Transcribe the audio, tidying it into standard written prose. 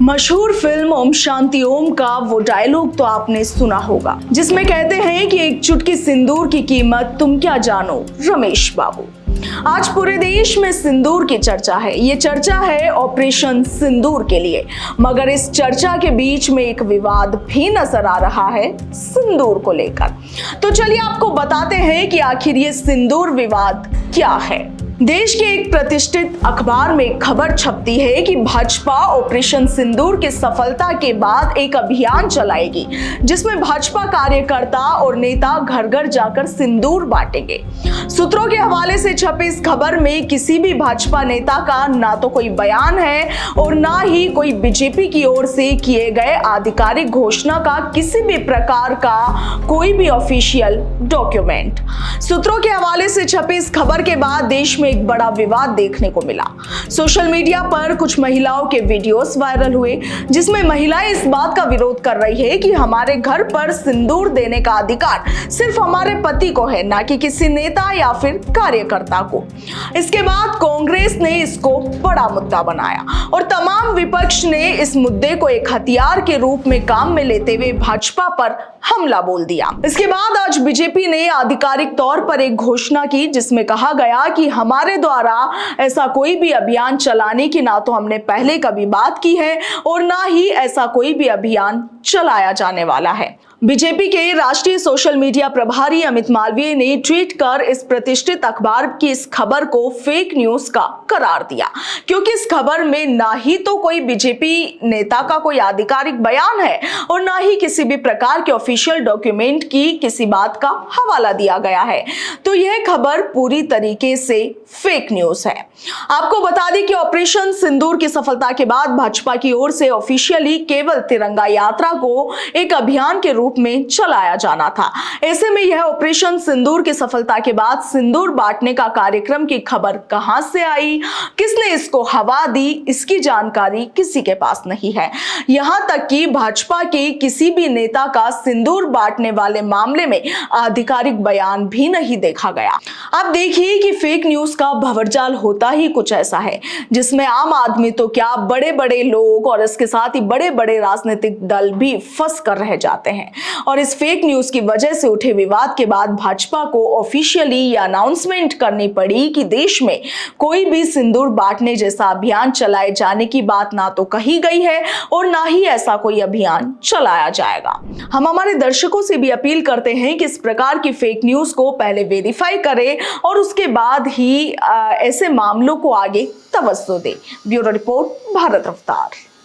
मशहूर फिल्म ओम शांति ओम का वो डायलॉग तो आपने सुना होगा जिसमें कहते हैं कि एक चुटकी सिंदूर की कीमत तुम क्या जानो रमेश बाबू। आज पूरे देश में सिंदूर की चर्चा है। ये चर्चा है ऑपरेशन सिंदूर के लिए, मगर इस चर्चा के बीच में एक विवाद भी नजर आ रहा है सिंदूर को लेकर। तो चलिए आपको बताते हैं कि आखिर ये सिंदूर विवाद क्या है। देश के एक प्रतिष्ठित अखबार में एक खबर छपती है कि भाजपा ऑपरेशन सिंदूर की सफलता के बाद एक अभियान चलाएगी जिसमें भाजपा कार्यकर्ता और नेता घर घर जाकर सिंदूर बांटेंगे। सूत्रों के हवाले से छपी इस खबर में किसी भी भाजपा नेता का ना तो कोई बयान है और ना ही कोई बीजेपी की ओर से किए गए आधिकारिक घोषणा का किसी भी प्रकार का कोई भी ऑफिशियल डॉक्यूमेंट। सूत्रों के हवाले से छपी इस खबर के बाद देश में एक बड़ा विवाद देखने को मिला। सोशल मीडिया पर कुछ महिलाओं के वीडियोस वायरल हुए जिसमें महिलाएं इस बात का विरोध कर रही है कि हमारे घर पर सिंदूर देने का अधिकार सिर्फ हमारे पति को है, ना कि किसी नेता या फिर कार्यकर्ता को। इसके बाद कांग्रेस ने इसको बड़ा मुद्दा बनाया और तमाम विपक्ष ने इस मुद्दे को एक हथियार के रूप में काम में लेते हुए भाजपा पर हमला बोल दिया। इसके बाद आज बीजेपी ने आधिकारिक तौर पर एक घोषणा की जिसमें कहा गया कि हमारे द्वारा ऐसा कोई भी अभियान चलाने की ना तो हमने पहले कभी बात की है और ना ही ऐसा कोई भी अभियान चलाया जाने वाला है। बीजेपी के राष्ट्रीय सोशल मीडिया प्रभारी अमित मालवीय ने ट्वीट कर इस प्रतिष्ठित अखबार की इस खबर को फेक न्यूज का करार दिया, क्योंकि इस खबर में ना ही तो कोई बीजेपी नेता का कोई आधिकारिक बयान है और ना ही किसी भी प्रकार के ऑफिशियल डॉक्यूमेंट की किसी बात का हवाला दिया गया है। तो यह खबर पूरी तरीके से फेक न्यूज है। आपको बता दें कि ऑपरेशन सिंदूर की सफलता के बाद भाजपा की ओर से ऑफिशियली केवल तिरंगा यात्रा को एक अभियान के रूप में चलाया जाना था। ऐसे में यह ऑपरेशन सिंदूर की सफलता के बाद सिंदूर बांटने का कार्यक्रम की खबर कहां से आई, किसने इसको हवा दी, इसकी जानकारी किसी के पास नहीं है। यहां तक कि भाजपा के किसी भी नेता का सिंदूर बांटने वाले मामले में आधिकारिक बयान भी नहीं देखा गया। अब देखिए कि फेक न्यूज का भंवरजाल होता ही कुछ ऐसा है जिसमें आम आदमी तो क्या, बड़े बड़े लोग और इसके साथ ही बड़े बड़े राजनीतिक दल भी फंस कर रह जाते हैं। और इस फेक न्यूज की वजह से उठे विवाद के बाद भाजपा को ऑफिशियली यह अनाउंसमेंट करनी पड़ी कि देश में कोई भी सिंदूर बांटने जैसा अभियान चलाए जाने की बात ना तो कही गई है और ना ही ऐसा कोई अभियान चलाया जाएगा। हम हमारे दर्शकों से भी अपील करते हैं कि इस प्रकार की फेक न्यूज को पहले वेरीफाई करें और उसके बाद ही ऐसे मामलों को आगे तवज्जो दें। ब्यूरो रिपोर्ट, भारत रफ्तार।